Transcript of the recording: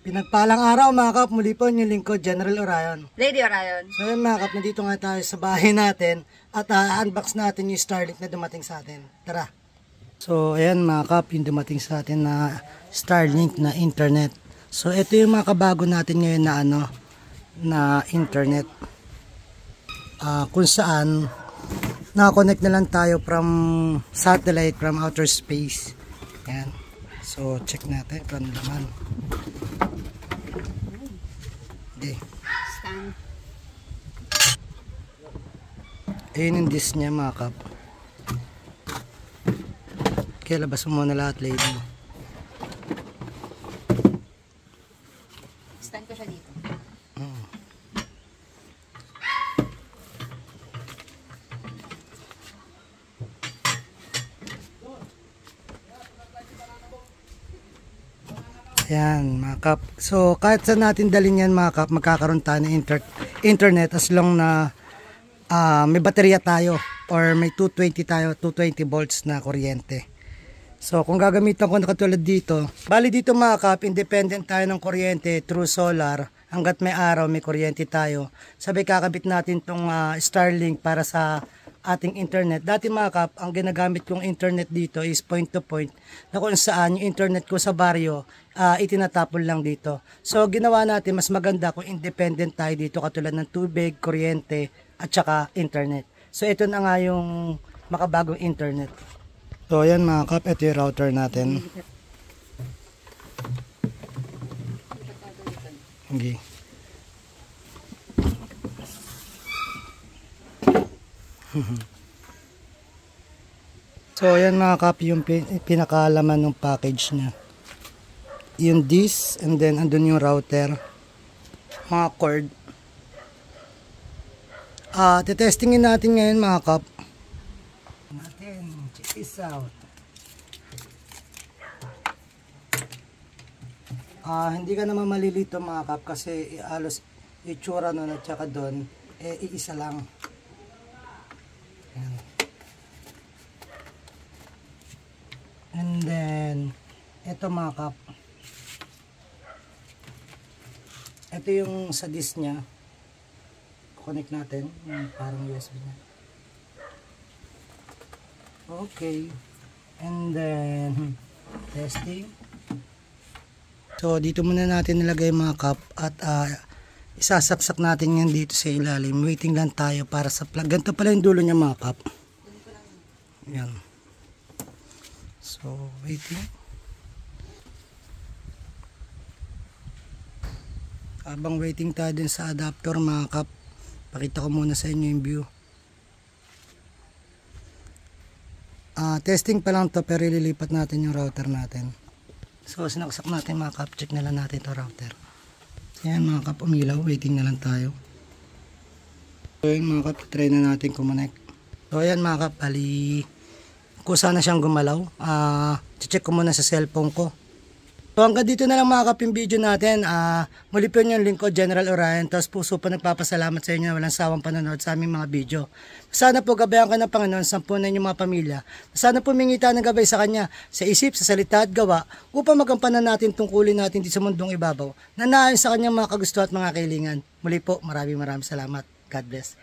Pinagpalang araw mga kap, muli po yung lingkod, General Orion. Lady Orion. So yun mga kap, nandito nga tayo sa bahay natin at unbox natin yung Starlink na dumating sa atin. Tara! So ayan mga kap, yung dumating sa atin na Starlink na internet. So ito yung mga kabago natin ngayon na na internet. Kung saan nakakonect na lang tayo from satellite, from outer space. Ayan. So check natin kung ano naman. Okay. Stand. Ayun yung disk niya mga kap. Kaya labas mo muna lahat, lady. Stand ko siya dito. Ayan mga kap. So kahit saan natin dalhin yan mga kap, magkakaroon tayo ng internet as long na may baterya tayo or may 220 tayo, 220 volts na kuryente. So kung gagamitan ko na katulad dito, bali dito mga kap, independent tayo ng kuryente through solar. Hanggat may araw, may kuryente tayo. Sabay kakabit natin tong Starlink para sa ating internet. Dati mga kap, ang ginagamit kong internet dito is point to point, na kung saan yung internet ko sa baryo, itinatapon lang dito. So ginawa natin mas maganda kung independent tayo dito, katulad ng tubig, kuryente, at saka internet. So ito na nga yung makabagong internet. So ayan mga kap, ito yung router natin. Okay. So ayan mga kap, yung pinakalaman ng package niya. Yung disk, and then andun yung router, mga cord. Tetestingin natin ngayon mga kap. Check this out. Hindi ka naman malilito mga kap, kasi halos itsura nun at saka doon iisa lang. Ayan. And then ito mga kap, ito yung sa disk nya. Connect natin yung parang USB nya. Okay, and then testing. So dito muna natin nilagay mga kap at isasaksak natin yan dito sa ilalim. Waiting lang tayo para sa plug. Ganito pala yung dulo niya mga kap. Yan. So waiting. Habang waiting tayo din sa adapter mga kap, pakita ko muna sa inyo yung view. Testing pa lang to, pero ililipat natin yung router natin. So sinaksak natin mga kap, check na lang natin ito router. Ayan mga kap, umilaw, waiting na lang tayo. So ayan mga kap, try na natin kumonect. So ayan mga kap, kusa na siyang gumalaw. Check ko muna sa cellphone ko. So hanggang dito na lang mga kap yung video natin. Muli po yung lingkod, General Orion. Tapos puso po nagpapasalamat sa inyo na walang sawang panonood sa aming mga video. Sana po gabayan ka ng Panginoon, sampunan yung mga pamilya. Sana po mingita ng gabay sa Kanya, sa isip, sa salita at gawa, upang magampanan natin tungkulin natin dito sa mundong ibabaw, na naayon sa Kanyang mga kagusto at mga kailingan. Muli po, maraming salamat. God bless.